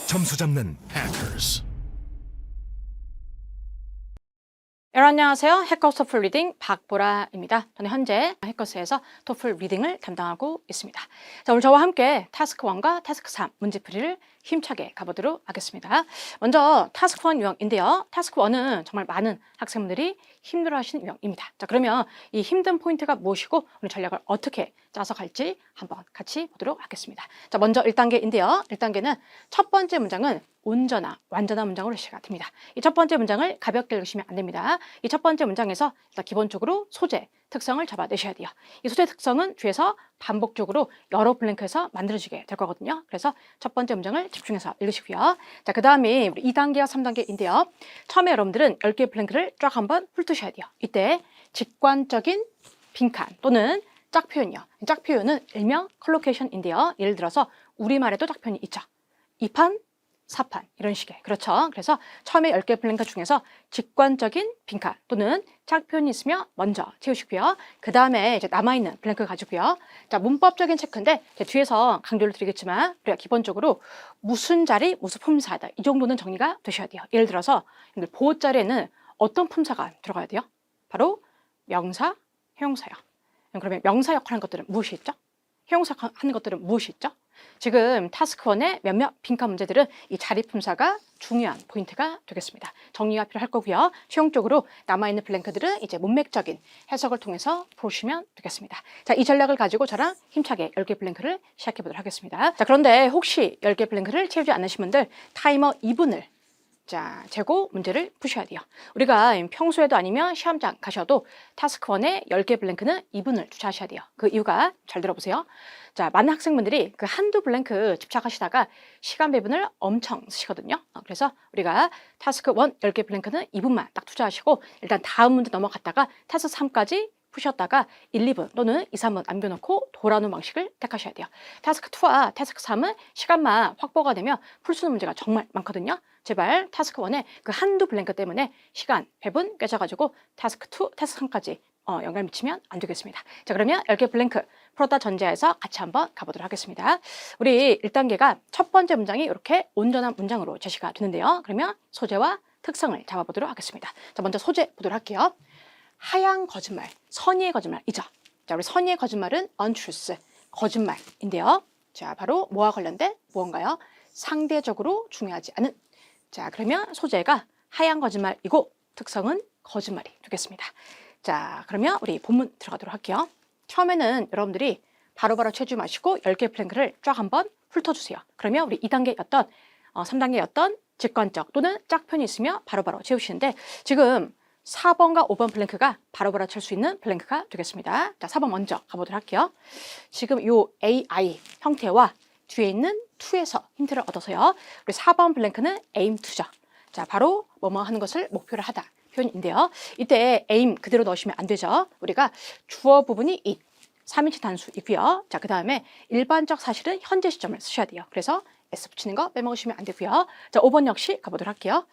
점수 잡는 Hackers. 안녕하세요. 해커스 토플 리딩 박보라입니다. 저는 현재 해커스에서 토플 리딩을 담당하고 있습니다. 자, 오늘 저와 함께 타스크 1과 타스크 3 문제풀이를 힘차게 가보도록 하겠습니다. 먼저 타스크 1 유형인데요. 타스크 1은 정말 많은 학생분들이 힘들어하시는 유형입니다. 자, 그러면 이 힘든 포인트가 무엇이고 오늘 전략을 어떻게 짜서 갈지 한번 같이 보도록 하겠습니다. 자, 먼저 1단계인데요. 1단계는 첫 번째 문장은 온전한, 완전한 문장으로 시작이 됩니다. 이 첫 번째 문장을 가볍게 읽으시면 안 됩니다. 이 첫 번째 문장에서 일단 기본적으로 소재, 특성을 잡아내셔야 돼요. 이 소재 특성은 뒤에서 반복적으로 여러 블랭크에서 만들어지게 될 거거든요. 그래서 첫 번째 문장을 집중해서 읽으시고요. 자, 그 다음에 2단계와 3단계인데요. 처음에 여러분들은 10개의 블랭크를 쫙 한번 훑으셔야 돼요. 이때 직관적인 빈칸 또는 짝 표현이요. 짝 표현은 일명 컬로케이션인데요. 예를 들어서 우리말에도 짝 표현이 있죠. 2판, 4판 이런 식의, 그렇죠. 그래서 처음에 10개 블랭크 중에서 직관적인 빈칸 또는 짝 표현이 있으면 먼저 채우시고요. 그 다음에 이제 남아있는 블랭크 가지고요. 자, 문법적인 체크인데 뒤에서 강조를 드리겠지만 우리가 기본적으로 무슨 자리, 무슨 품사다 이 정도는 정리가 되셔야 돼요. 예를 들어서 보호 자리에는 어떤 품사가 들어가야 돼요? 바로 명사, 형용사요. 그러면 명사 역할하는 것들은 무엇이 있죠? 형용사 하는 것들은 무엇이 있죠? 지금 타스크 1의 몇몇 빈칸 문제들은 이 자리 품사가 중요한 포인트가 되겠습니다. 정리가 필요할 거고요. 최종적으로 남아있는 블랭크들은 이제 문맥적인 해석을 통해서 보시면 되겠습니다. 자, 이 전략을 가지고 저랑 힘차게 10개 블랭크를 시작해 보도록 하겠습니다. 자, 그런데 혹시 10개 블랭크를 채우지 않으신 분들 타이머 2분을 재고 문제를 푸셔야 돼요. 우리가 평소에도 아니면 시험장 가셔도 타스크 1의 10개 블랭크는 2분을 투자하셔야 돼요. 그 이유가 잘 들어보세요. 자, 많은 학생분들이 그 한두 블랭크 집착하시다가 시간 배분을 엄청 쓰시거든요. 그래서 우리가 타스크 1 10개 블랭크는 2분만 딱 투자하시고 일단 다음 문제 넘어갔다가 타스크 3까지 푸셨다가 1, 2분 또는 2, 3분 남겨놓고 돌아오는 방식을 택하셔야 돼요. 타스크 2와 타스크 3은 시간만 확보가 되면 풀 수 있는 문제가 정말 많거든요. 제발 타스크 1의 그 한두 블랭크 때문에 시간 배분 깨져가지고 타스크 2, 타스크 3까지 영향을 미치면 안 되겠습니다. 자, 그러면 10개 블랭크 풀었다 전제해서 같이 한번 가보도록 하겠습니다. 우리 1단계가 첫 번째 문장이 이렇게 온전한 문장으로 제시가 되는데요. 그러면 소재와 특성을 잡아보도록 하겠습니다. 자, 먼저 소재 보도록 할게요. 하얀 거짓말, 선의의 거짓말이죠. 자, 우리 선의의 거짓말은 untruth, 거짓말인데요. 자, 바로 뭐와 관련된 무언가요? 상대적으로 중요하지 않은. 자, 그러면 소재가 하얀 거짓말이고 특성은 거짓말이 되겠습니다. 자, 그러면 우리 본문 들어가도록 할게요. 처음에는 여러분들이 바로바로 채우지 마시고 10개 플랭크를 쫙 한번 훑어주세요. 그러면 우리 2단계였던 3단계였던 직관적 또는 짝편이 있으면 바로바로 채우시는데 지금 4번과 5번 플랭크가 바로바로 칠 수 있는 플랭크가 되겠습니다. 자, 4번 먼저 가보도록 할게요. 지금 이 AI 형태와 뒤에 있는 to에서 힌트를 얻어서요. 우리 4번 플랭크는 aim to죠. 자, 바로 뭐뭐 하는 것을 목표로 하다 표현인데요. 이때 aim 그대로 넣으시면 안 되죠. 우리가 주어 부분이 it, 3인칭 단수이고요. 자, 그 다음에 일반적 사실은 현재 시점을 쓰셔야 돼요. 그래서 S 붙이는 거 빼먹으시면 안 되고요. 자, 5번 역시 가보도록 할게요.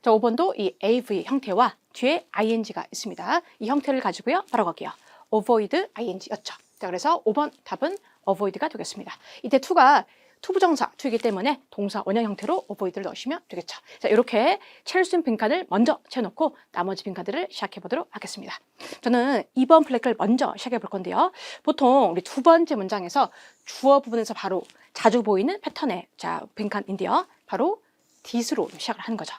자, 5번도 이 AV 형태와 뒤에 ing가 있습니다. 이 형태를 가지고요. 바로 거기요. avoid ing였죠. 자, 그래서 5번 답은 avoid가 되겠습니다. 이때 to가 투부정사 to이기 때문에 동사 원형 형태로 avoid를 넣으시면 되겠죠. 자, 이렇게 채울 수 있는 빈칸을 먼저 채워놓고 나머지 빈칸들을 시작해 보도록 하겠습니다. 저는 2번 플랭크를 먼저 시작해 볼 건데요. 보통 우리 두 번째 문장에서 주어 부분에서 바로 자주 보이는 패턴의 빈칸인데요. 바로 this로 시작을 하는 거죠.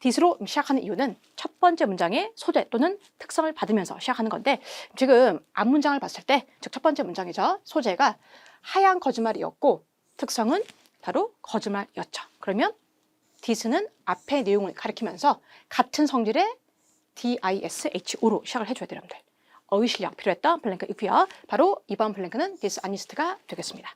this로 시작하는 이유는 첫 번째 문장의 소재 또는 특성을 받으면서 시작하는 건데 지금 앞 문장을 봤을 때 즉 첫 번째 문장이죠. 소재가 하얀 거짓말이었고 특성은 바로 거짓말이었죠. 그러면 this는 앞의 내용을 가리키면서 같은 성질의 disho로 시작을 해줘야 돼요, 여러분들. 어휘 실력 필요했던 블랭크이고요. 바로 2번 블랭크는 dishonest가 되겠습니다.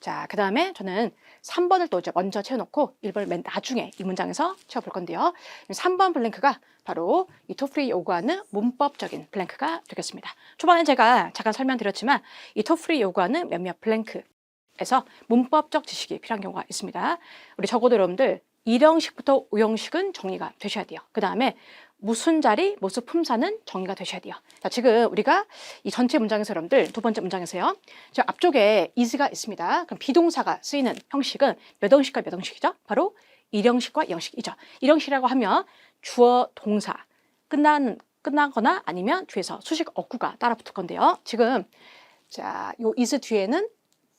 자, 그 다음에 저는 3번을 또 이제 먼저 채워놓고 1번을 맨 나중에 이 문장에서 채워볼 건데요. 3번 블랭크가 바로 이 토플이 요구하는 문법적인 블랭크가 되겠습니다. 초반에 제가 잠깐 설명드렸지만 이 토플이 요구하는 몇몇 블랭크에서 문법적 지식이 필요한 경우가 있습니다. 우리 적어도 여러분들 1형식부터 5형식은 정리가 되셔야 돼요. 그 다음에 무슨 자리, 무슨 품사는 정의가 되셔야 돼요. 자, 지금 우리가 이 전체 문장에서 여러분들 두 번째 문장에서요. 저 앞쪽에 is가 있습니다. 그럼 비동사가 쓰이는 형식은 몇 형식과 몇 형식이죠? 바로 1형식과 2형식이죠. 1형식이라고 하면 주어, 동사 끝나거나 아니면 뒤에서 수식 어구가 따라 붙을 건데요. 지금 자, 요 is 뒤에는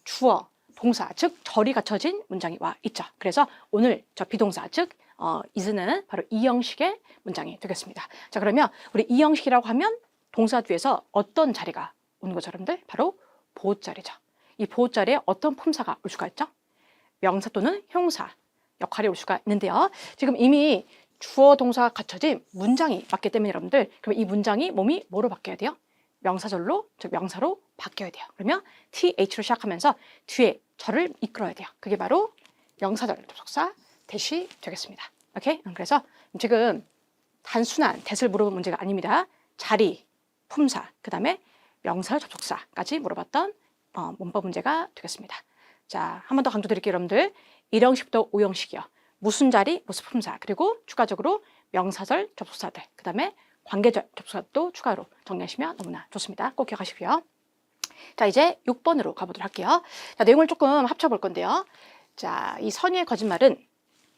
주어, 동사, 즉 절이 갖춰진 문장이 와 있죠. 그래서 오늘 저 비동사, 즉 is는 바로 이 형식의 문장이 되겠습니다. 자, 그러면 우리 이 형식이라고 하면 동사 뒤에서 어떤 자리가 오는 거죠, 여러분들? 바로 보호자리죠. 이 보호자리에 어떤 품사가 올 수가 있죠? 명사 또는 형사 역할이 올 수가 있는데요. 지금 이미 주어 동사가 갖춰진 문장이 맞기 때문에 여러분들, 그럼 이 문장이 몸이 뭐로 바뀌어야 돼요? 명사절로, 즉 명사로 바뀌어야 돼요. 그러면 TH로 시작하면서 뒤에 절을 이끌어야 돼요. 그게 바로 명사절 접속사 대시 되겠습니다. 오케이? 그래서 지금 단순한 대를 물어본 문제가 아닙니다. 자리, 품사, 그 다음에 명사 접속사까지 물어봤던 문법 문제가 되겠습니다. 자, 한 번 더 강조드릴게요, 여러분들. 1형식부터 5형식이요. 무슨 자리, 무슨 품사, 그리고 추가적으로 명사절 접속사들, 그 다음에 관계절 접속사도 추가로 정리하시면 너무나 좋습니다. 꼭 기억하시고요. 자, 이제 6번으로 가보도록 할게요. 자, 내용을 조금 합쳐볼 건데요. 자, 이 선의의 거짓말은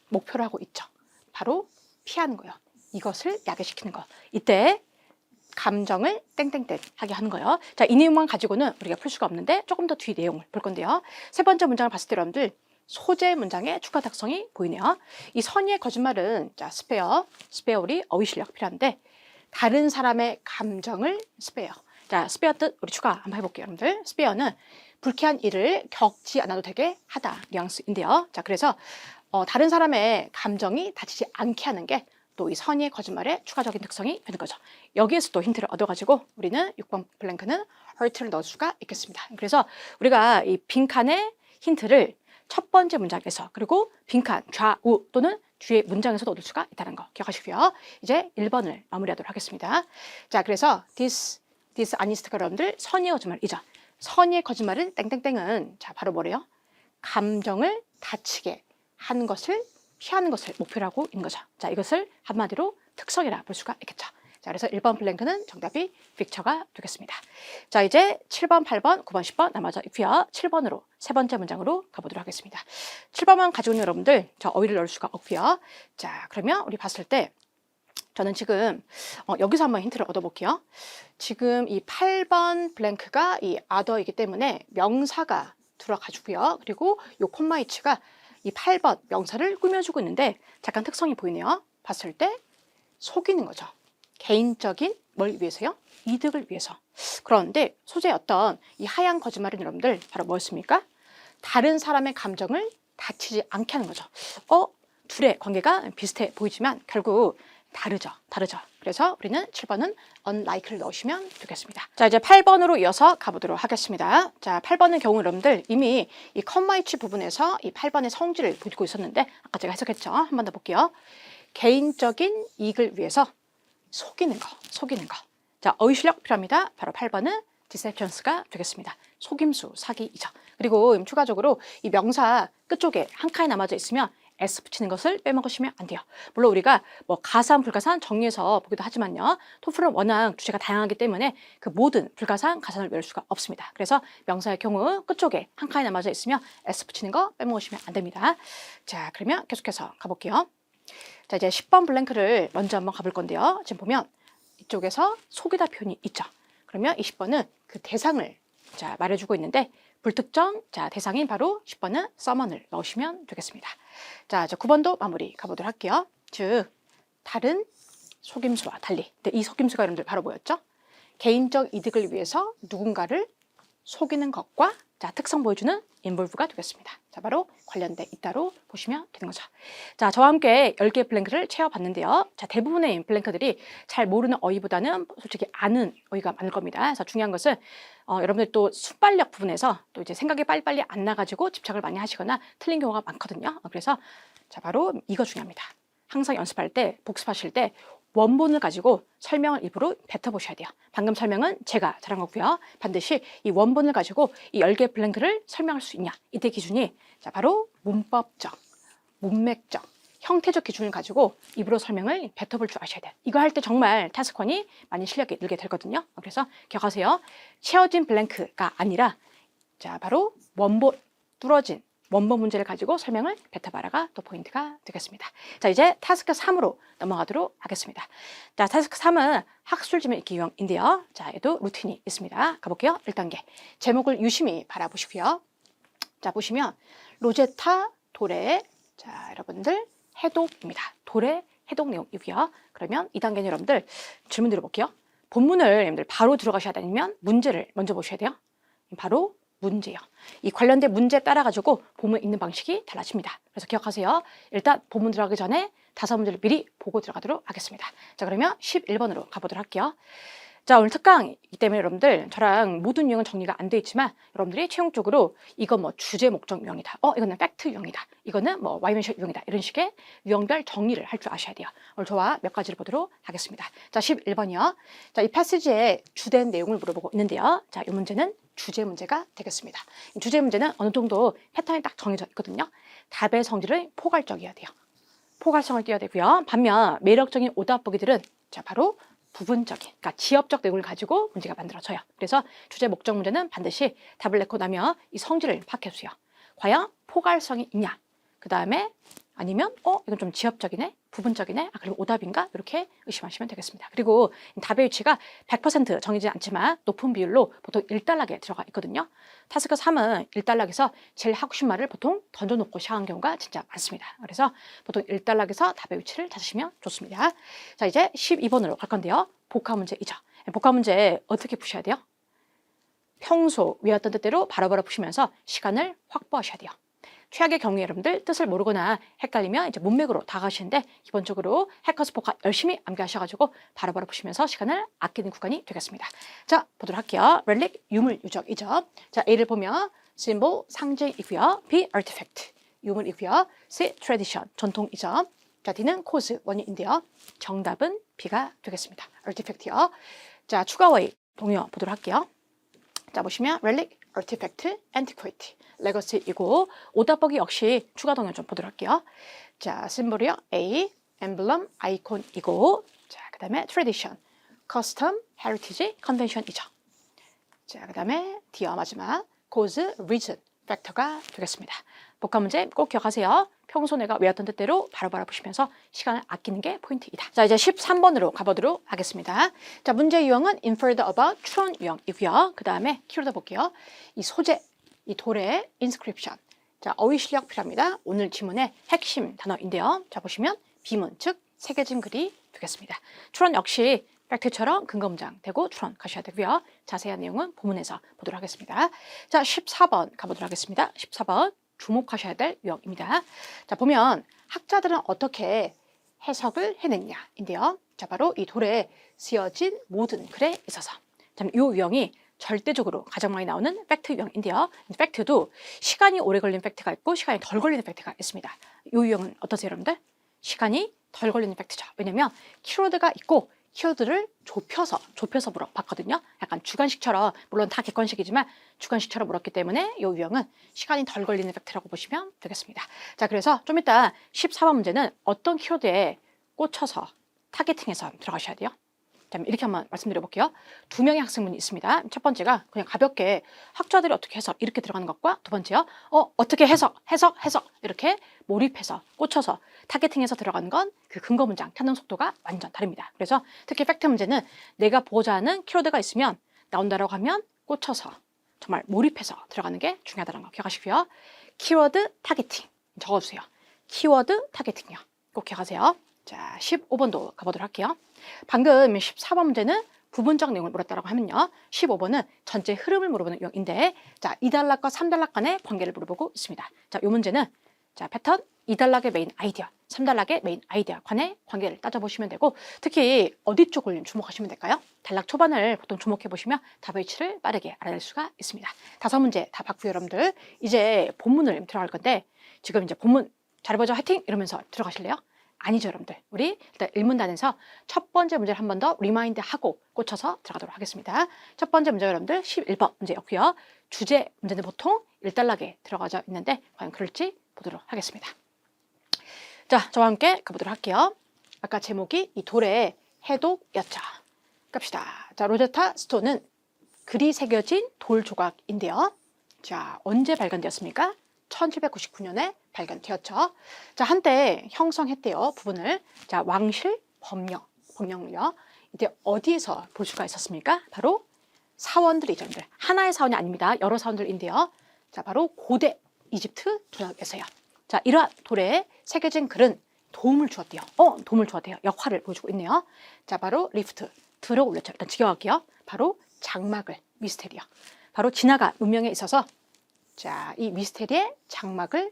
목표로 하고 있죠. 바로 피하는 거예요. 이것을 야기시키는 거. 이때 감정을 땡땡땡 하게 하는 거예요. 자, 이 내용만 가지고는 우리가 풀 수가 없는데 조금 더 뒤 내용을 볼 건데요. 세 번째 문장을 봤을 때 여러분들 소재 문장의 추가 특성이 보이네요. 이 선의의 거짓말은 자, 스페어 우리 어휘 실력 필요한데 다른 사람의 감정을 스페어. 자, 스페어 뜻 우리 추가 한번 해볼게요, 여러분들. 스페어는 불쾌한 일을 겪지 않아도 되게 하다 뉘앙스인데요. 자, 그래서 다른 사람의 감정이 다치지 않게 하는 게 또 이 선의의 거짓말의 추가적인 특성이 되는 거죠. 여기에서 또 힌트를 얻어가지고 우리는 6번 블랭크는 hurt를 넣을 수가 있겠습니다. 그래서 우리가 이 빈칸의 힌트를 첫 번째 문장에서 그리고 빈칸 좌우 또는 뒤에 문장에서도 얻을 수가 있다는 거 기억하시고요. 이제 1번을 마무리하도록 하겠습니다. 자, 그래서 this honest가 여러분들 선의의 거짓말이죠. 선의의 거짓말은 땡땡땡은 자, 바로 뭐래요? 감정을 다치게 하는 것을 피하는 것을 목표로 하고 있는 거죠. 자, 이것을 한마디로 특성이라 볼 수가 있겠죠. 자, 그래서 1번 블랭크는 정답이 픽처가 되겠습니다. 자, 이제 7번, 8번, 9번, 10번 남아져 있고요. 7번으로 세 번째 문장으로 가보도록 하겠습니다. 7번만 가지고 있는 여러분들 저 어휘를 넣을 수가 없고요. 자, 그러면 우리 봤을 때 저는 지금 여기서 한번 힌트를 얻어볼게요. 지금 이 8번 블랭크가 이 other이기 때문에 명사가 들어가지고요. 그리고 이 콤마 H가 이 8번 명사를 꾸며주고 있는데 잠깐 특성이 보이네요. 봤을 때 속이는 거죠. 개인적인 뭘 위해서요? 이득을 위해서. 그런데 소재의 어떤 이 하얀 거짓말은 여러분들 바로 뭐였습니까? 다른 사람의 감정을 다치지 않게 하는 거죠. 둘의 관계가 비슷해 보이지만 결국 다르죠. 그래서 우리는 7번은 unlike를 넣으시면 되겠습니다. 자, 이제 8번으로 이어서 가보도록 하겠습니다. 자, 8번의 경우 여러분들 이미 이 컴마 H 부분에서 이 8번의 성질을 보고 있었는데 아까 제가 해석했죠. 한 번 더 볼게요. 개인적인 이익을 위해서 속이는 거. 자, 어휘 실력 필요합니다. 바로 8번은 deceptions가 되겠습니다. 속임수, 사기이죠. 그리고 추가적으로 이 명사 끝쪽에 한 칸이 남아져 있으면 S 붙이는 것을 빼먹으시면 안 돼요. 물론 우리가 뭐 가산, 불가산 정리해서 보기도 하지만요. 토플은 워낙 주제가 다양하기 때문에 그 모든 불가산, 가산을 외울 수가 없습니다. 그래서 명사의 경우 끝쪽에 한 칸이 남아져 있으면 S 붙이는 거 빼먹으시면 안 됩니다. 자, 그러면 계속해서 가볼게요. 자, 이제 10번 블랭크를 먼저 한번 가볼 건데요. 지금 보면 이쪽에서 속이다 표현이 있죠. 그러면 20번은 그 대상을 자, 말해주고 있는데 불특정, 자, 대상인 바로 10번은 summon을 넣으시면 되겠습니다. 자, 9번도 마무리 가보도록 할게요. 즉, 다른 속임수와 달리. 이 속임수가 여러분들 바로 뭐였죠? 개인적 이득을 위해서 누군가를 속이는 것과 자, 특성 보여주는 involve가 되겠습니다. 자, 바로 관련돼 있다로 보시면 되는 거죠. 자, 저와 함께 10개의 블랭크를 채워봤는데요. 자, 대부분의 블랭크들이 잘 모르는 어휘보다는 솔직히 아는 어휘가 많을 겁니다. 그래서 중요한 것은 여러분들 또 순발력 부분에서 또 이제 생각이 빨리빨리 안 나가지고 집착을 많이 하시거나 틀린 경우가 많거든요. 그래서 자, 바로 이거 중요합니다. 항상 연습할 때, 복습하실 때 원본을 가지고 설명을 일부러 뱉어보셔야 돼요. 방금 설명은 제가 잘한 거고요. 반드시 이 원본을 가지고 이 10개의 블랭크를 설명할 수 있냐. 이때 기준이 자, 바로 문법적, 문맥적, 형태적 기준을 가지고 입으로 설명을 뱉어볼 줄 아셔야 돼요. 이거 할 때 정말 타스크원이 많이 실력이 늘게 되거든요. 그래서 기억하세요. 채워진 블랭크가 아니라 자 바로 원본 뚫어진 원본 문제를 가지고 설명을 뱉어봐라가 또 포인트가 되겠습니다. 자 이제 타스크 3으로 넘어가도록 하겠습니다. 자 타스크 3은 학술 지문 읽기 유형인데요. 자 얘도 루틴이 있습니다. 가볼게요. 1단계 제목을 유심히 바라보시고요. 자 보시면 로제타 도레 자 여러분들 해독입니다. 도레 해독 내용이고요. 그러면 2단계는 여러분들 질문 드려볼게요. 본문을 여러분들 바로 들어가셔야 되면 문제를 먼저 보셔야 돼요. 바로 문제요. 이 관련된 문제에 따라 가지고 본문 읽는 방식이 달라집니다. 그래서 기억하세요. 일단 본문 들어가기 전에 5문제를 미리 보고 들어가도록 하겠습니다. 자 그러면 11번으로 가보도록 할게요. 자 오늘 특강이기 때문에 여러분들 저랑 모든 유형은 정리가 안 돼 있지만 여러분들이 최종적으로 이건 뭐 주제 목적 유형이다. 이거는 팩트 유형이다. 이거는 뭐 와이멘션 유형이다. 이런 식의 유형별 정리를 할 줄 아셔야 돼요. 오늘 저와 몇 가지를 보도록 하겠습니다. 자 11번이요. 자 이 패시지의 주된 내용을 물어보고 있는데요. 자 이 문제는 주제 문제가 되겠습니다. 이 주제 문제는 어느 정도 패턴이 딱 정해져 있거든요. 답의 성질을 포괄적이어야 돼요. 포괄성을 띄어야 되고요. 반면 매력적인 오답 보기들은 자 바로 부분적인, 그러니까 지엽적 내용을 가지고 문제가 만들어져요. 그래서 주제 목적 문제는 반드시 답을 내고 나면 이 성질을 파악해주세요. 과연 포괄성이 있냐? 그 다음에 아니면 이건 좀 지엽적이네, 부분적이네, 그리고 오답인가? 이렇게 의심하시면 되겠습니다. 그리고 답의 위치가 100% 정해지지 않지만 높은 비율로 보통 1단락에 들어가 있거든요. 타스크 3은 1단락에서 제일 하고 싶은 말을 보통 던져놓고 시작하는 경우가 진짜 많습니다. 그래서 보통 1단락에서 답의 위치를 찾으시면 좋습니다. 자 이제 12번으로 갈 건데요. 복합 문제이죠. 복합 문제 어떻게 푸셔야 돼요? 평소 외웠던 뜻대로 바로바로 푸시면서 시간을 확보하셔야 돼요. 최악의 경우에 여러분들 뜻을 모르거나 헷갈리면 이제 문맥으로 다가가시는데 기본적으로 해커스 복합 열심히 암기하셔가지고 바로바로 푸시면서 시간을 아끼는 구간이 되겠습니다. 자 보도록 할게요. 렐릭 유물 유적이죠. 자 A를 보면 symbol 상징이고요. B artifact 유물이고요. C tradition 전통이죠. 자 D는 cause 원인인데요. 정답은 B가 되겠습니다. artifact요. 자 추가 어휘 동요 보도록 할게요. 자 보시면 relic, artifact, antiquity, legacy이고 오답보기 역시 추가 동요 좀 보도록 할게요. 자 심볼이요 A, emblem, icon이고 자 그다음에 tradition, custom, heritage, convention이죠. 자 그다음에 D와 마지막 cause, reason, factor가 되겠습니다. 복합 문제 꼭 기억하세요. 평소 내가 외웠던 뜻대로 바로바로 보시면서 시간을 아끼는 게 포인트이다. 자 이제 13번으로 가보도록 하겠습니다. 자 문제 유형은 inferred about 추론 유형이고요. 그 다음에 키워드 볼게요. 이 소재, 이 돌의 inscription. 자 어휘 실력 필요합니다. 오늘 지문의 핵심 단어인데요. 자 보시면 비문 즉 새겨진 글이 되겠습니다. 추론 역시 팩트처럼 근거 문장 되고 추론 가셔야 되고요. 자세한 내용은 본문에서 보도록 하겠습니다. 자 14번 가보도록 하겠습니다. 14번 주목하셔야 될 유형입니다. 자 보면 학자들은 어떻게 해석을 해냈냐인데요. 자 바로 이 돌에 쓰여진 모든 글에 있어서 이 유형이 절대적으로 가장 많이 나오는 팩트 유형인데요. 팩트도 시간이 오래 걸린 팩트가 있고 시간이 덜 걸리는 팩트가 있습니다. 이 유형은 어떠세요 여러분들? 시간이 덜 걸리는 팩트죠. 왜냐면 키워드가 있고 키워드를 좁혀서 물어봤거든요. 약간 주관식처럼 물론 다 객관식이지만 주관식처럼 물었기 때문에 이 유형은 시간이 덜 걸리는 팩트라고 보시면 되겠습니다. 자 그래서 좀 이따 14번 문제는 어떤 키워드에 꽂혀서 타겟팅해서 들어가셔야 돼요. 자, 이렇게 한번 말씀드려 볼게요. 2명의 학생분이 있습니다. 첫 번째가 그냥 가볍게 학자들이 어떻게 해서 이렇게 들어가는 것과 두 번째요. 어떻게 해석 이렇게 몰입해서 꽂혀서 타겟팅해서 들어가는 건 그 근거 문장 찾는 속도가 완전 다릅니다. 그래서 특히 팩트 문제는 내가 보고자 하는 키워드가 있으면 나온다라고 하면 꽂혀서 정말 몰입해서 들어가는 게 중요하다는 거 기억하시고요. 키워드 타겟팅 적어주세요. 키워드 타겟팅이요. 꼭 기억하세요. 자, 15번도 가보도록 할게요. 방금 14번 문제는 부분적 내용을 물었다고 하면요. 15번은 전체 흐름을 물어보는 유형인데 자, 2단락과 3단락 간의 관계를 물어보고 있습니다. 자, 이 문제는 자, 패턴 2단락의 메인 아이디어, 3단락의 메인 아이디어 간의 관계를 따져보시면 되고 특히 어디 쪽을 주목하시면 될까요? 단락 초반을 보통 주목해 보시면 답의 위치를 빠르게 알아낼 수가 있습니다. 5문제 다 봤고요, 여러분들. 이제 본문을 들어갈 건데 지금 이제 본문 잘해보자 화이팅 이러면서 들어가실래요? 아니죠 여러분들. 우리 일단 일문단에서 첫 번째 문제를 한 번 더 리마인드 하고 꽂혀서 들어가도록 하겠습니다. 첫 번째 문제 여러분들 11번 문제였고요. 주제 문제는 보통 1단락에 들어가져 있는데 과연 그럴지 보도록 하겠습니다. 자, 저와 함께 가보도록 할게요. 아까 제목이 이 돌의 해독이었죠. 갑시다. 자, 로제타 스톤은 글이 새겨진 돌 조각인데요. 자, 언제 발견되었습니까? 1799년에 발견되었죠. 자, 한때 형성했대요. 부분을. 자, 왕실 법령을요. 이때 어디에서 볼 수가 있었습니까? 바로 사원들이죠. 하나의 사원이 아닙니다. 여러 사원들인데요. 자, 바로 고대 이집트 도약에서요. 자, 이러한 돌에 새겨진 글은 도움을 주었대요. 도움을 주었대요. 역할을 보여주고 있네요. 자, 바로 리프트, 들어 올렸죠. 일단 직역할게요. 바로 장막을, 미스테리요. 바로 지나간 문명에 있어서 자, 이 미스테리의 장막을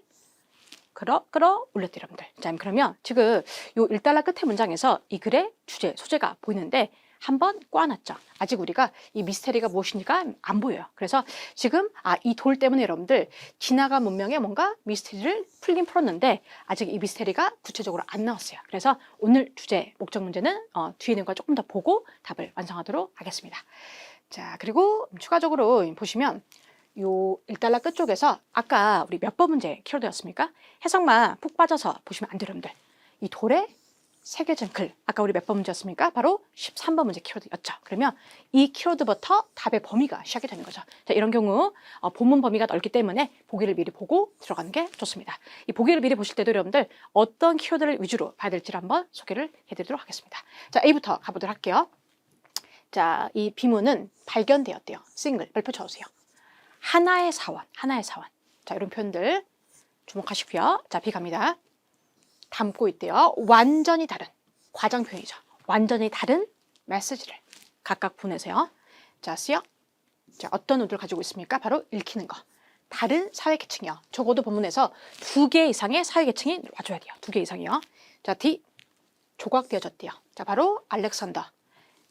끌어 올렸대요, 여러분들. 자, 그러면 지금 요 1달러 끝에 문장에서 이 글의 주제, 소재가 보이는데 한번 꽈놨죠. 아직 우리가 이 미스테리가 무엇인지가 안 보여요. 그래서 지금 이 돌 때문에 여러분들 지나간 문명에 뭔가 미스테리를 풀긴 풀었는데 아직 이 미스테리가 구체적으로 안 나왔어요. 그래서 오늘 주제, 목적 문제는 뒤에 있는 거 조금 더 보고 답을 완성하도록 하겠습니다. 자, 그리고 추가적으로 보시면 요 1달러 끝쪽에서 아까 우리 몇 번 문제 키워드였습니까? 해석만 푹 빠져서 보시면 안 돼요, 여러분들. 이 돌에 새겨진 글, 아까 우리 몇 번 문제였습니까? 바로 13번 문제 키워드였죠. 그러면 이 키워드부터 답의 범위가 시작이 되는 거죠. 자, 이런 경우 본문 범위가 넓기 때문에 보기를 미리 보고 들어가는 게 좋습니다. 이 보기를 미리 보실 때도 여러분들 어떤 키워드를 위주로 봐야 될지를 한번 소개를 해드리도록 하겠습니다. 자, A부터 가보도록 할게요. 자, 이 비문은 발견되었대요. 싱글, 별표 쳐주세요. 하나의 사원, 하나의 사원. 자, 이런 표현들 주목하시고요. 자, B 갑니다. 담고 있대요. 완전히 다른 과장 표현이죠. 완전히 다른 메시지를 각각 보내세요. 자, C요. 자, 어떤 의도를 가지고 있습니까? 바로 읽히는 거. 다른 사회계층이요. 적어도 본문에서 2개 이상의 사회계층이 와줘야 돼요. 2개 이상이요. 자, D. 조각되어졌대요. 자, 바로 알렉산더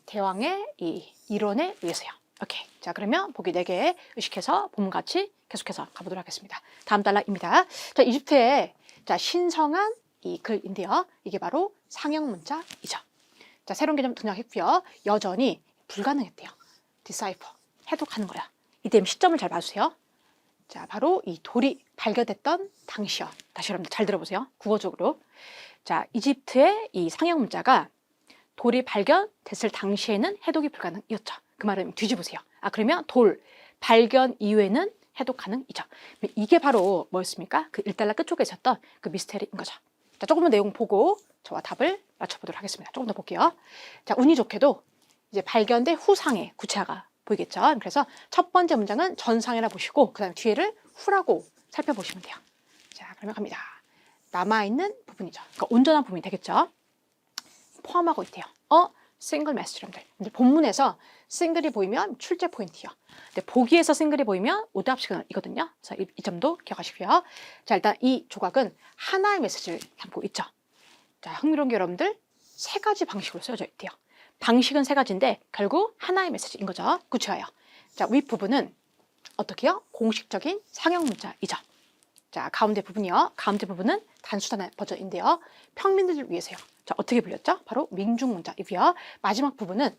대왕의 이 이론에 의해서요. 오케이. 자, 그러면 보기 4개 의식해서 본문 같이 계속해서 가보도록 하겠습니다. 다음 달러입니다. 자, 이집트의 자, 신성한 이 글인데요. 이게 바로 상형 문자이죠. 자, 새로운 개념 등장했고요. 여전히 불가능했대요. decipher, 해독하는 거야. 이때 시점을 잘 봐주세요. 자, 바로 이 돌이 발견됐던 당시요. 다시 여러분들 잘 들어보세요. 국어적으로. 자, 이집트의 이 상형 문자가 돌이 발견됐을 당시에는 해독이 불가능이었죠. 그 말은 뒤집으세요. 그러면 돌 발견 이후에는 해독 가능이죠. 이게 바로 뭐였습니까? 그 1달러 끝쪽에 있었던 그 미스테리인 거죠. 자, 조금만 내용 보고 저와 답을 맞춰보도록 하겠습니다. 조금 더 볼게요. 자, 운이 좋게도 이제 발견된 후상의 구체화가 보이겠죠. 그래서 첫 번째 문장은 전상이라 보시고 그 다음에 뒤에를 후라고 살펴보시면 돼요. 자, 그러면 갑니다. 남아있는 부분이죠. 그러니까 온전한 부분이 되겠죠. 포함하고 있대요. 싱글 메시지 여러분들. 본문에서 싱글이 보이면 출제 포인트요. 근데 보기에서 싱글이 보이면 오답 시간이거든요. 자, 이 점도 기억하시고요. 자, 일단 이 조각은 하나의 메시지를 담고 있죠. 자, 흥미로운 게 여러분들 3가지 방식으로 쓰여져 있대요. 방식은 3가지인데 결국 하나의 메시지인 거죠. 구체화요. 자, 윗부분은 어떻게요? 공식적인 상형 문자이죠. 자, 가운데 부분이요. 가운데 부분은 단수단의 버전인데요. 평민들을 위해서요. 자, 어떻게 불렸죠? 바로 민중 문자이고요. 마지막 부분은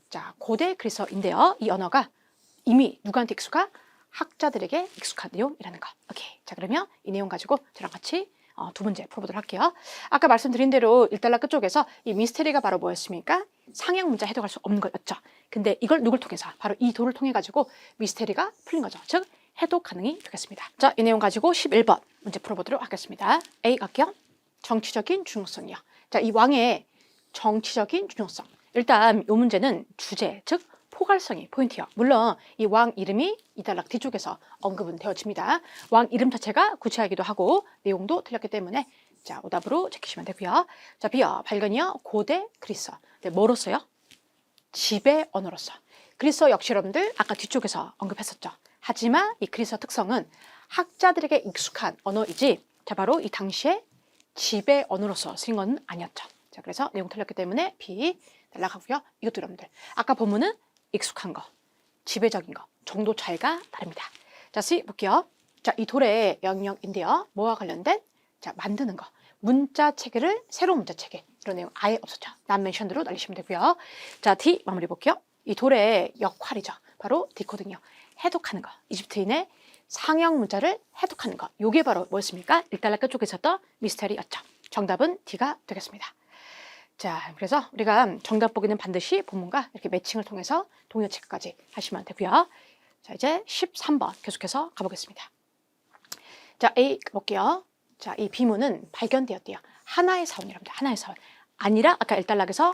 자, 고대 그리스어인데요. 이 언어가 이미 누구한테 익숙한? 학자들에게 익숙한 내용이라는 거. 오케이. 자, 그러면 이 내용 가지고 저랑 같이 2문제 풀어보도록 할게요. 아까 말씀드린 대로 1달러 끝쪽에서 이 미스테리가 바로 뭐였습니까? 상형 문자 해독할 수 없는 거였죠. 근데 이걸 누굴 통해서? 바로 이 돌을 통해 가지고 미스테리가 풀린 거죠. 즉 해독 가능이 되겠습니다. 자, 이 내용 가지고 11번 문제 풀어보도록 하겠습니다. A 갈게요. 정치적인 중요성이요. 자, 이 왕의 정치적인 중요성. 일단 이 문제는 주제, 즉 포괄성이 포인트요. 물론 이 왕 이름이 이 단락 뒤쪽에서 언급은 되어집니다. 왕 이름 자체가 구체하기도 하고 내용도 틀렸기 때문에 자, 오답으로 제끼시면 되고요. 자, B요. 발견이요. 고대 그리스어. 네, 뭐로서요? 지배 언어로서. 그리스어 역시 여러분들 아까 뒤쪽에서 언급했었죠. 하지만 이 그리스어 특성은 학자들에게 익숙한 언어이지 자, 바로 이 당시에 지배 언어로서 쓰인 건 아니었죠. 자, 그래서 내용 틀렸기 때문에 B 날라가고요. 이것도 여러분들 아까 본문은 익숙한 거, 지배적인 거, 정도 차이가 다릅니다. 자, C 볼게요. 자, 이 돌의 영역인데요. 뭐와 관련된? 자, 만드는 거. 문자 체계를 새로운 문자 체계. 이런 내용 아예 없었죠. 난 멘션으로 날리시면 되고요. 자, D 마무리 볼게요. 이 돌의 역할이죠. 바로 디코딩이요. 해독하는 거. 이집트인의 상형 문자를 해독하는 거. 요게 바로 뭐였습니까? 1달러 끝쪽에 있었던 미스테리였죠. 정답은 D가 되겠습니다. 자, 그래서 우리가 정답 보기는 반드시 본문과 이렇게 매칭을 통해서 동요 체크까지 하시면 되고요. 자, 이제 13번 계속해서 가보겠습니다. 자, A 볼게요. 자, 이 비문은 발견되었대요. 하나의 사원이랍니다. 하나의 사원. 아니라 아까 일단락에서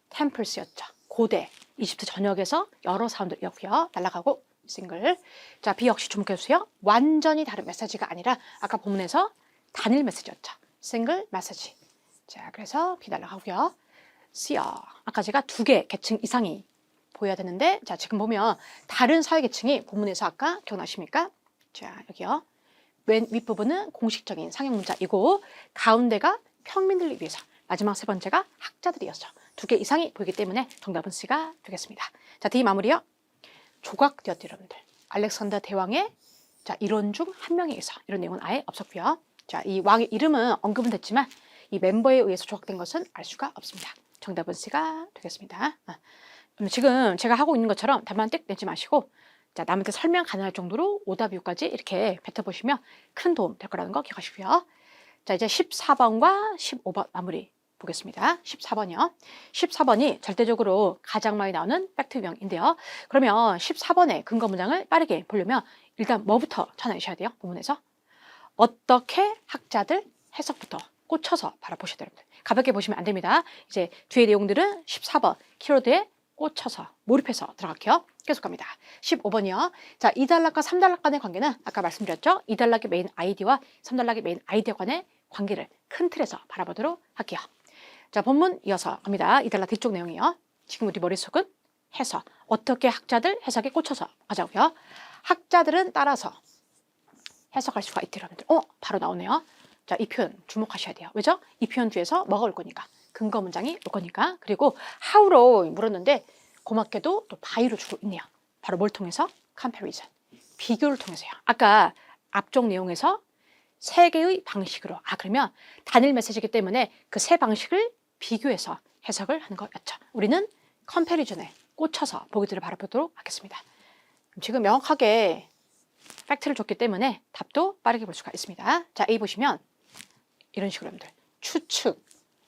템플스였죠. 고대 이집트 전역에서 여러 사원들이었고요. 날아가고 싱글. 자, B 역시 주목해주세요. 완전히 다른 메시지가 아니라 아까 본문에서 단일 메시지였죠. 싱글 메시지. 자, 그래서 B 날아가고요. C요. 아까 제가 2개 계층 이상이 보여야 되는데, 자, 지금 보면 다른 사회 계층이 본문에서 아까 기억나십니까? 자, 여기요. 맨 윗부분은 공식적인 상형 문자이고 가운데가 평민들을 위해서, 마지막 세 번째가 학자들이었죠. 2개 이상이 보이기 때문에 정답은 C가 되겠습니다. 자, D 마무리요. 조각되었죠, 여러분들. 알렉산더 대왕의 자, 일원 중 한 명에 의해서 이런 내용은 아예 없었고요. 자, 이 왕의 이름은 언급은 됐지만 이 멤버에 의해서 조각된 것은 알 수가 없습니다. 정답은 C가 되겠습니다. 지금 제가 하고 있는 것처럼 답만 띡 내지 마시고 자, 남한테 설명 가능할 정도로 오답 이유까지 이렇게 뱉어보시면 큰 도움 될 거라는 거 기억하시고요. 자, 이제 14번과 15번 마무리 보겠습니다. 14번이요. 14번이 절대적으로 가장 많이 나오는 팩트 유형인데요. 그러면 14번의 근거 문장을 빠르게 보려면 일단 뭐부터 찾아내셔야 돼요? 본문에서. 어떻게 학자들 해석부터 꽂혀서 바라보셔야 됩니다. 가볍게 보시면 안 됩니다. 이제 뒤에 내용들은 14번 키워드에 꽂혀서 몰입해서 들어갈게요. 계속 갑니다. 15번이요. 자, 2단락과 3단락 간의 관계는 아까 말씀드렸죠. 2단락의 메인 아이디와 3단락의 메인 아이디어 간의 관계를 큰 틀에서 바라보도록 할게요. 자, 본문 이어서 갑니다. 2단락 뒤쪽 내용이요. 지금 우리 머릿속은 해석. 어떻게 학자들 해석에 꽂혀서 가자고요. 학자들은 따라서 해석할 수가 있대요, 여러분들. 바로 나오네요. 자, 이 표현 주목하셔야 돼요. 왜죠? 이 표현 뒤에서 뭐가 올 거니까. 근거 문장이 올 거니까. 그리고 how로 물었는데 고맙게도 또 by로 주고 있네요. 바로 뭘 통해서? comparison. 비교를 통해서요. 아까 앞쪽 내용에서 세 개의 방식으로. 그러면 단일 메시지이기 때문에 그 세 방식을 비교해서 해석을 하는 거였죠. 우리는 comparison에 꽂혀서 보기들을 바라보도록 하겠습니다. 지금 명확하게 팩트를 줬기 때문에 답도 빠르게 볼 수가 있습니다. 자, A 보시면 이런 식으로 여러분들 추측,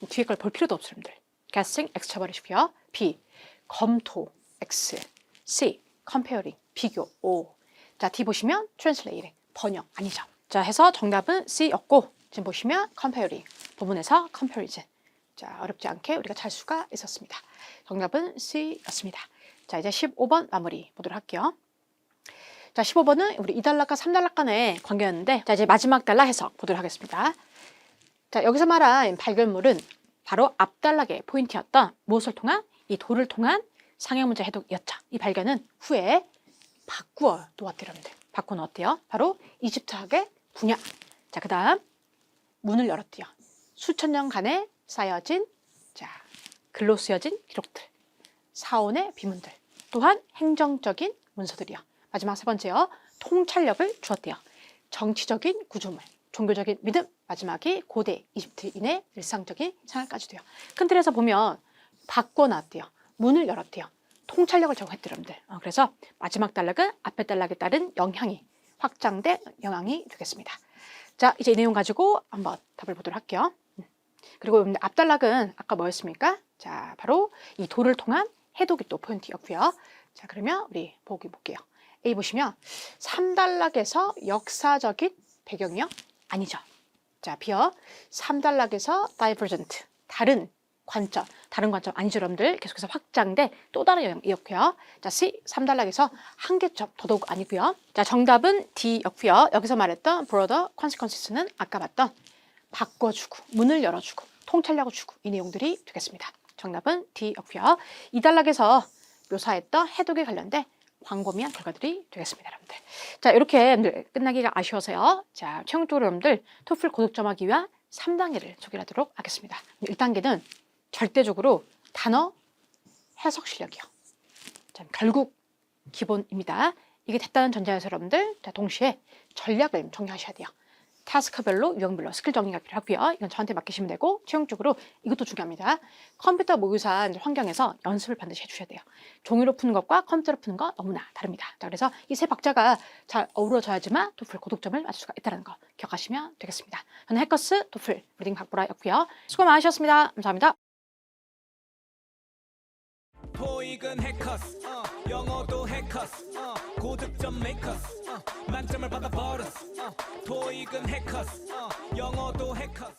뒤에 걸 볼 필요도 없어요, 여러분들. guessing, X 쳐버리시고요. B, 검토, X. C, comparing, 비교, O. 자, D 보시면 translate, 번역, 아니죠. 자, 해서 정답은 C였고, 지금 보시면 comparing, 부분에서 comparison. 자, 어렵지 않게 우리가 잘 수가 있었습니다. 정답은 C였습니다. 자, 이제 15번 마무리 보도록 할게요. 자, 15번은 우리 2단락과 3단락 간의 관계였는데, 자, 이제 마지막 단락 해석 보도록 하겠습니다. 자, 여기서 말한 발견물은 바로 앞단락의 포인트였던 무엇을 통한? 이 도를 통한 상형 문자 해독이었죠. 이 발견은 후에 바꾸어 놓았대요, 여러분들. 바꾸어 놓았대요. 바로 이집트학의 분야. 자, 그 다음 문을 열었대요. 수천 년간에 쌓여진, 자, 글로 쓰여진 기록들, 사원의 비문들, 또한 행정적인 문서들이요. 마지막 세 번째요. 통찰력을 주었대요. 정치적인 구조물, 종교적인 믿음, 마지막이 고대 이집트인의 일상적인 생활까지도요. 큰 틀에서 보면 바꿔놨대요. 문을 열었대요. 통찰력을 제공했대요, 여러분들. 그래서 마지막 단락은 앞에 단락에 따른 영향이 확장된 영향이 되겠습니다. 자, 이제 이 내용 가지고 한번 답을 보도록 할게요. 그리고 앞 단락은 아까 뭐였습니까? 자, 바로 이 도를 통한 해독이 또 포인트였고요. 자, 그러면 우리 보기 볼게요. A 보시면 3단락에서 역사적인 배경이요? 아니죠. 자, B요. 3단락에서 divergent, 다른 관점 아니죠, 여러분들. 계속해서 확장돼 또 다른 영역이었고요. 자, C, 3단락에서 한계점, 더더욱 아니고요. 자, 정답은 D였고요. 여기서 말했던 broader consequences는 아까 봤던 바꿔주고, 문을 열어주고, 통찰력을 주고 이 내용들이 되겠습니다. 정답은 D였고요. 2단락에서 묘사했던 해독에 관련된 광범위한 결과들이 되겠습니다, 여러분들. 자, 이렇게 끝나기가 아쉬워서요. 자, 최종적으로 여러분들 토플 고득점하기 위한 3단계를 소개하도록 하겠습니다. 1단계는 절대적으로 단어 해석 실력이요. 자, 결국 기본입니다. 이게 됐다는 전제에서 여러분들, 자, 동시에 전략을 정리하셔야 돼요. 타스크별로 유형별로 스킬 정리가 필요하고요. 이건 저한테 맡기시면 되고 최종적으로 이것도 중요합니다. 컴퓨터 모의고사 환경에서 연습을 반드시 해주셔야 돼요. 종이로 푸는 것과 컴퓨터로 푸는 거 너무나 다릅니다. 자, 그래서 이 세 박자가 잘 어우러져야지만 토플 고득점을 맞을 수가 있다는 거 기억하시면 되겠습니다. 저는 해커스 토플 리딩 박보라였고요. 수고 많으셨습니다. 감사합니다. 토익은 해커스 영어도 해커스 고득점 메이커스 만점을 받아 버렸어 토익은 해커스 영어도 해커스